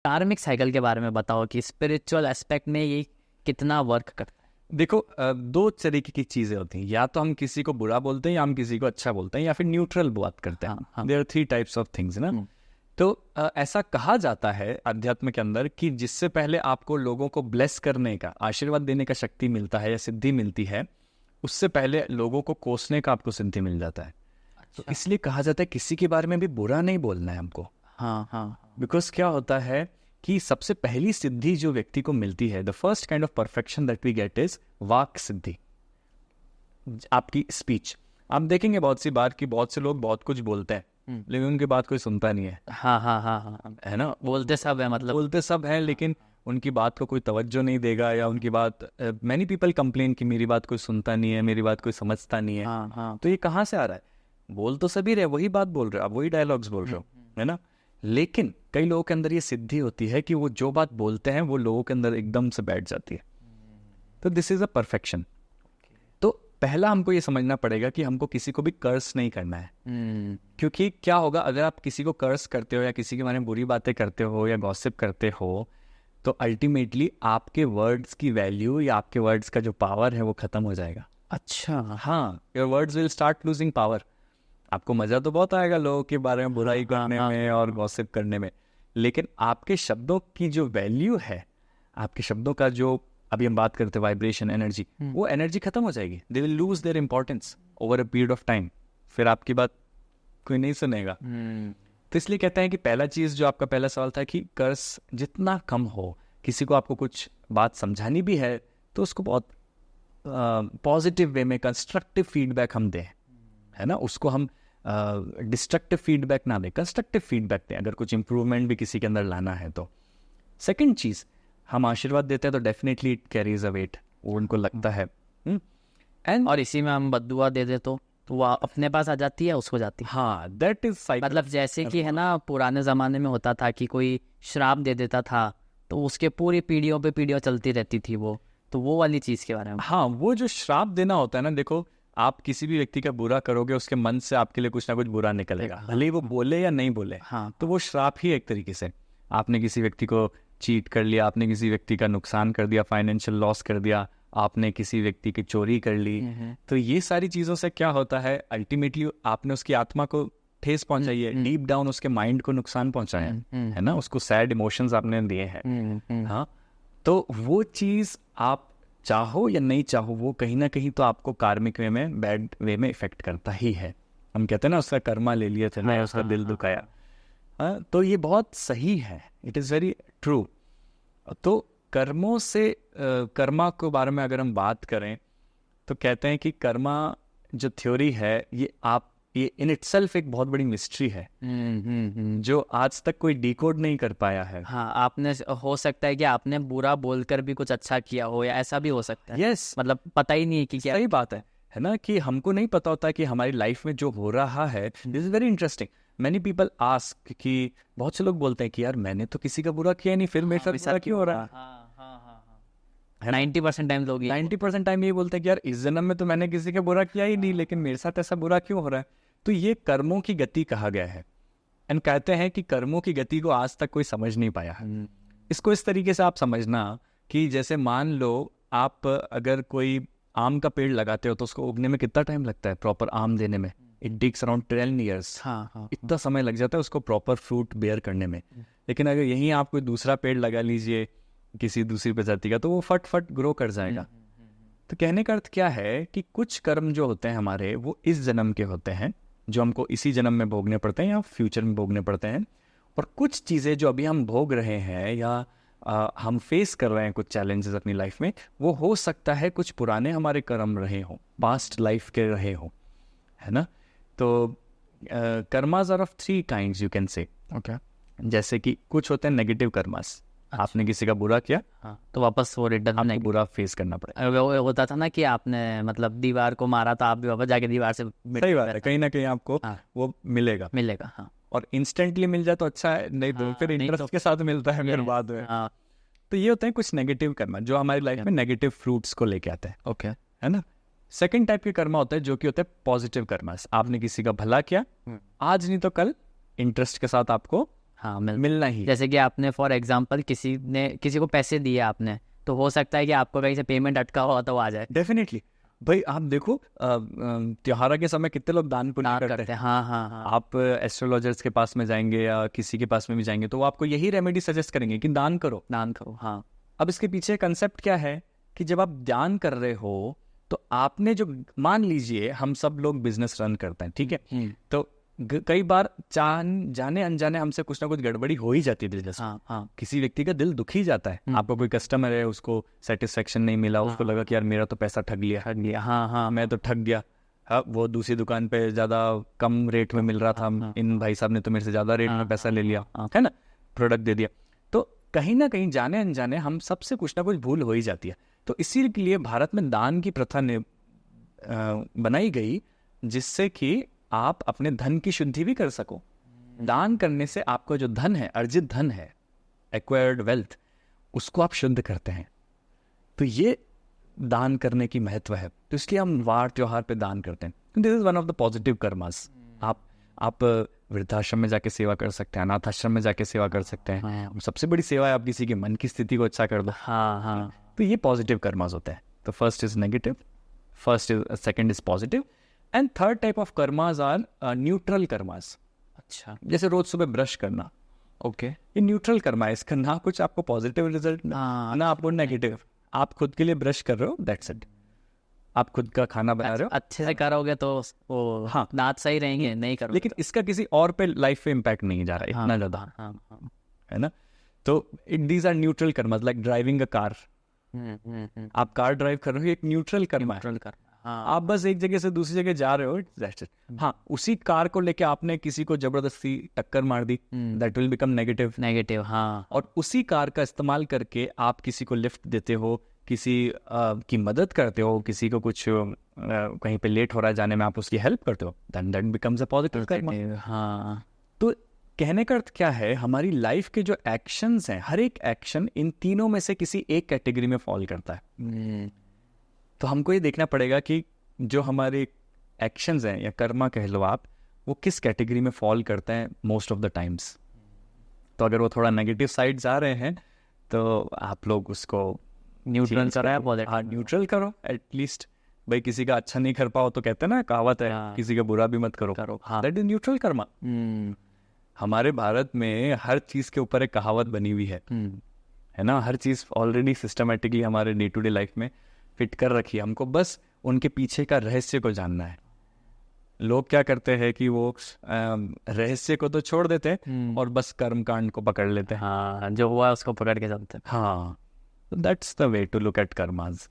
कार्मिक साइकिल के बारे में बताओ कि स्पिरिचुअल एस्पेक्ट में ये कितना वर्क करता है। देखो, दो तरीके की चीज़ें होती हैं, या तो हम किसी को बुरा बोलते हैं या हम किसी को अच्छा बोलते हैं, या फिर न्यूट्रल बात करते हैं। हाँ। There are 3 types of things ना। तो ऐसा कहा जाता है अध्यात्म के अंदर कि जिससे पहले आपको लोगों को ब्लेस करने का, आशीर्वाद देने का शक्ति मिलता है या सिद्धि मिलती है, उससे पहले लोगों को कोसने का आपको सिद्धि मिल जाता है। तो इसलिए कहा जाता है किसी के बारे में भी बुरा नहीं बोलना है हमको। हाँ। बिकॉज क्या होता है कि सबसे पहली सिद्धि जो व्यक्ति को मिलती है, the first kind of perfection that we get is वाक सिद्धि, आपकी स्पीच। आप देखेंगे बहुत सी बार कि बहुत से लोग बहुत कुछ बोलते हैं लेकिन उनकी बात कोई सुनता नहीं है। हाँ, है ना, बोलते सब है, मतलब बोलते सब हैं लेकिन उनकी बात को कोई तवज्जो नहीं देगा, या उनकी बात, मैनी पीपल कंप्लेन कि मेरी बात कोई सुनता नहीं है, मेरी बात कोई समझता नहीं है। हाँ। तो ये कहाँ से आ रहा है? बोल तो सभी रहे, वही बात बोल रहे हो आप, वही डायलॉग्स बोल रहे हो, है ना। लेकिन कई लोगों के अंदर ये सिद्धि होती है कि वो जो बात बोलते हैं वो लोगों के अंदर एकदम से बैठ जाती है। तो दिस इज अ परफेक्शन। तो पहला हमको ये समझना पड़ेगा कि हमको किसी को भी कर्स नहीं करना है। क्योंकि क्या होगा, अगर आप किसी को कर्स करते हो या किसी के बारे में बुरी बातें करते हो या गॉसिप करते हो, तो अल्टीमेटली आपके वर्ड्स की वैल्यू या आपके वर्ड्स का जो पावर है वो खत्म हो जाएगा। अच्छा। हाँ, your words will start losing power. आपको मजा तो बहुत आएगा लोगों के बारे में बुराई करने में और गॉसिप करने में, लेकिन आपके शब्दों की जो वैल्यू है, आपके शब्दों का जो, अभी हम बात करते हैं वाइब्रेशन, एनर्जी, वो एनर्जी खत्म हो जाएगी। They will lose their importance over a period of time. फिर आपकी बात कोई नहीं सुनेगा। तो इसलिए कहते हैं कि पहला चीज जो आपका पहला सवाल था कि कर्स जितना कम हो, किसी को आपको कुछ बात समझानी भी है तो उसको बहुत पॉजिटिव वे में कंस्ट्रक्टिव फीडबैक हम दें, है ना। उसको हम डिस्ट्रक्टिव फीडबैक ना दें, कंस्ट्रक्टिव फीडबैक दें अगर कुछ इंप्रूवमेंट भी किसी के अंदर लाना है तो। सेकंड चीज, हम आशीर्वाद देते हैं तो definitely it carries a weight, वो उनको लगता है। एंड और इसी में हम बद्दुआ दे दे तो वो अपने पास आ जाती है, उसको जाती है। हाँ, दैट इज साइकिल। मतलब जैसे कि है ना, पुराने ज़माने में होता था कि कोई श्राप दे देता था तो उसके पूरी पीढ़ियों पे पीढ़ियों चलती रहती थी वो, तो वो वाली चीज़ के बारे में। हाँ, वो जो श्राप देना होता है ना, देखो आप किसी भी व्यक्ति का बुरा करोगे उसके मन से आपके लिए कुछ ना कुछ बुरा निकलेगा, भले ही वो बोले या नहीं बोले। हाँ, तो वो श्राप ही एक तरीके से। आपने किसी व्यक्ति को चीट कर लिया, आपने किसी व्यक्ति का नुकसान कर दिया, फाइनेंशियल लॉस कर दिया, आपने किसी व्यक्ति की चोरी कर ली, तो ये सारी चीज़ों से क्या होता है, अल्टीमेटली आपने उसकी आत्मा को ठेस पहुंचाई है, डीप डाउन उसके माइंड को नुकसान पहुंचाया है ना, उसको सैड इमोशंस आपने दिए हैं। हाँ, तो वो चीज़ आप चाहो या नहीं चाहो, वो कहीं ना कहीं तो आपको कार्मिक वे में, बैड वे में इफेक्ट करता ही है। हम कहते हैं ना, उसका कर्मा ले लिए थे ना, उसका दिल दुखाया। तो ये बहुत सही है, इट इज़ वेरी ट्रू। तो कर्मों से, कर्मा के बारे में अगर हम बात करें तो कहते हैं कि कर्मा जो थ्योरी है, ये इन इटसेल्फ एक बहुत बड़ी मिस्ट्री है जो आज तक कोई डिकोड नहीं कर पाया है। हाँ, आपने, हो सकता है कि आपने बुरा बोलकर भी कुछ अच्छा किया हो, या ऐसा भी हो सकता है। यस, मतलब पता ही नहीं है कि क्या। सही बात है ना, कि हमको नहीं पता होता कि हमारी लाइफ में जो हो रहा है। This is very interesting. Many people ask कि, बहुत से लोग बोलते हैं कि यार मैंने तो किसी का बुरा किया नहीं, फिर मेरे साथ बुरा क्यों हो रहा है। 90% टाइम लोग 90% टाइम ये बोलते हैं कि यार इस जन्म में तो मैंने किसी का बुरा किया ही नहीं, लेकिन मेरे साथ ऐसा बुरा क्यों हो रहा है। तो ये कर्मों की गति कहा गया है। एंड कहते हैं कि कर्मों की गति को आज तक कोई समझ नहीं पाया है। इसको इस तरीके से आप समझना कि जैसे मान लो आप अगर कोई आम का पेड़ लगाते हो तो उसको उगने में कितना टाइम लगता है, प्रॉपर आम देने में? It takes around 10 years। इतना समय लग जाता है उसको प्रॉपर फ्रूट बेयर करने में। लेकिन अगर यहीं आप कोई दूसरा पेड़ लगा लीजिए किसी दूसरी प्रजाति का, तो वो फट फट ग्रो कर जाएगा। तो कहने का अर्थ क्या है कि कुछ कर्म जो होते हैं हमारे, वो इस जन्म के होते हैं जो हमको इसी जन्म में भोगने पड़ते हैं या फ्यूचर में भोगने पड़ते हैं। और कुछ चीज़ें जो अभी हम भोग रहे हैं या हम फेस कर रहे हैं कुछ चैलेंजेस अपनी लाइफ में, वो हो सकता है कुछ पुराने हमारे कर्म रहे हों, पास्ट लाइफ के रहे हों, है ना। तो karmas are of 3 kinds you can say. Okay. जैसे कि कुछ होते हैं नेगेटिव कर्मास। आपने किसी का बुरा किया, हाँ, तो वापस वो रिटर्न आपको बुरा फेस करना पड़ेगा। वो होता था ना कि आपने मतलब दीवार को मारा था, आप भी वापस जाके दीवार से सही बात है, कहीं ना कहीं आपको वो मिलेगा। हाँ। और इंस्टेंटली मिल जाए तो अच्छा है, नहीं तो फिर इंटरेस्ट के साथ मिलता है फिर बाद में। तो ये होते हैं कुछ नेगेटिव कर्मा जो हमारी लाइफ में नेगेटिव फ्रूट्स को लेके आते हैं। ओके, है ना। सेकंड टाइप के कर्मा होता है जो कि होते हैं पॉजिटिव कर्मा। आपने किसी का भला किया, आज नहीं तो कल इंटरेस्ट के साथ आपको हाँ मिलना ही है। जैसे कि आपने फॉर एग्जांपल किसी को पैसे दिए आपने, तो हो सकता है कि आपको कहीं से पेमेंट अटका हुआ तो वो आ जाए। डेफिनेटली भाई, आप देखो त्योहारों के समय कितने लोग दान पुण्य करते हैं। हाँ हाँ हाँ। आप एस्ट्रोलॉजर्स के पास में जाएंगे या किसी के पास में भी जाएंगे तो वो आपको यही रेमेडी सजेस्ट करेंगे कि दान करो। दान करो, हाँ। अब इसके पीछे कंसेप्ट क्या है कि जब आप दान कर रहे हो तो आपने जो, मान लीजिए हम सब लोग बिजनेस रन करते हैं, ठीक है, तो कई बार जाने अनजाने हमसे कुछ ना कुछ गड़बड़ी हो ही जाती है बिजनेस। हाँ हाँ। किसी व्यक्ति का दिल दुखी जाता है, आपका कोई कस्टमर है, उसको सेटिस्फेक्शन नहीं मिला, उसको लगा कि यार मेरा तो पैसा ठग लिया, हाँ मैं तो ठग गया। हाँ, वो दूसरी दुकान पे ज्यादा कम रेट में मिल रहा था, इन भाई साहब ने तो मेरे से ज्यादा रेट में पैसा ले लिया, है ना, प्रोडक्ट दे दिया। तो कहीं ना कहीं जाने अनजाने हम सबसे कुछ ना कुछ भूल हो ही जाती है। तो इसीलिए भारत में दान की प्रथा बनाई गई, जिससे कि आप अपने धन की शुद्धि भी कर सको। दान करने से आपका जो धन है, अर्जित धन है, एक्वायर्ड वेल्थ, उसको आप शुद्ध करते हैं। तो ये दान करने की महत्व है, तो इसलिए हम वार त्योहार पे दान करते हैं। This is one of the positive karmas. आप वृद्धाश्रम में जाके सेवा कर सकते हैं, अनाथ आश्रम में जाके सेवा कर सकते हैं। सबसे बड़ी सेवा है आप किसी के मन की स्थिति को अच्छा कर दो। हाँ हाँ। तो ये पॉजिटिव कर्मास होते हैं। तो first is negative, second is positive, and third type of karmas are neutral karmas. अच्छा। जैसे रोज सुबह ब्रश करना, ओके। ये न्यूट्रल कर्मा है। इसका ना कुछ आपको पॉजिटिव रिजल्ट ना आपको नेगेटिव। आप खुद के लिए ब्रश कर रहे हो, दैट्स इट। आप खुद का खाना बना रहे हो, अच्छे से करोगे तो वो हाँ, दांत सही रहेंगे, नहीं करोगे लेकिन इसका किसी और पे लाइफ पे इम्पैक्ट नहीं जा रहा है इतना ज्यादा, है ना। तो these are neutral karma, like driving a car. आप कार ड्राइव कर रहे हो, एक न्यूट्रल कर्मा है। आप बस एक जगह से दूसरी जगह जा रहे हो, दैट्स इट। हाँ, उसी कार को लेके आपने किसी को जबरदस्ती टक्कर मार दी, दैट विल बिकम नेगेटिव। हाँ। और उसी कार का इस्तेमाल करके आप किसी को लिफ्ट देते हो, किसी की मदद करते हो, किसी को कुछ कहीं पे लेट हो रहा है जाने में, आप उसकी हेल्प करते हो, then that becomes a positive karma. हाँ। तो कहने का अर्थ क्या है, हमारी लाइफ के जो एक्शंस हैं, हर एक एक्शन इन तीनों में से किसी एक कैटेगरी में फॉल करता है। तो हमको ये देखना पड़ेगा कि जो हमारे एक्शंस हैं या कर्मा कह लो आप, वो किस कैटेगरी में फॉल करते हैं मोस्ट ऑफ द टाइम्स। तो अगर वो थोड़ा नेगेटिव साइड जा रहे हैं तो आप लोग उसको न्यूट्रल करो। हाँ, न्यूट्रल करो एटलीस्ट। भाई किसी का अच्छा नहीं कर पाओ तो कहते हैं ना, कहावत है, किसी का बुरा भी मत करो। That is neutral Karma. हमारे भारत में हर चीज के ऊपर एक कहावत बनी हुई है ना। हर चीज ऑलरेडी सिस्टमेटिकली हमारे डे टू डे लाइफ में फिट कर रखी है। हमको बस उनके पीछे का रहस्य को जानना है। लोग क्या करते हैं कि वो रहस्य को तो छोड़ देते हैं और बस कर्म कांड को पकड़ लेते हैं। हाँ, जो हुआ उसको पकड़ के चलते हैं। हाँ, that's the way to look at karmas.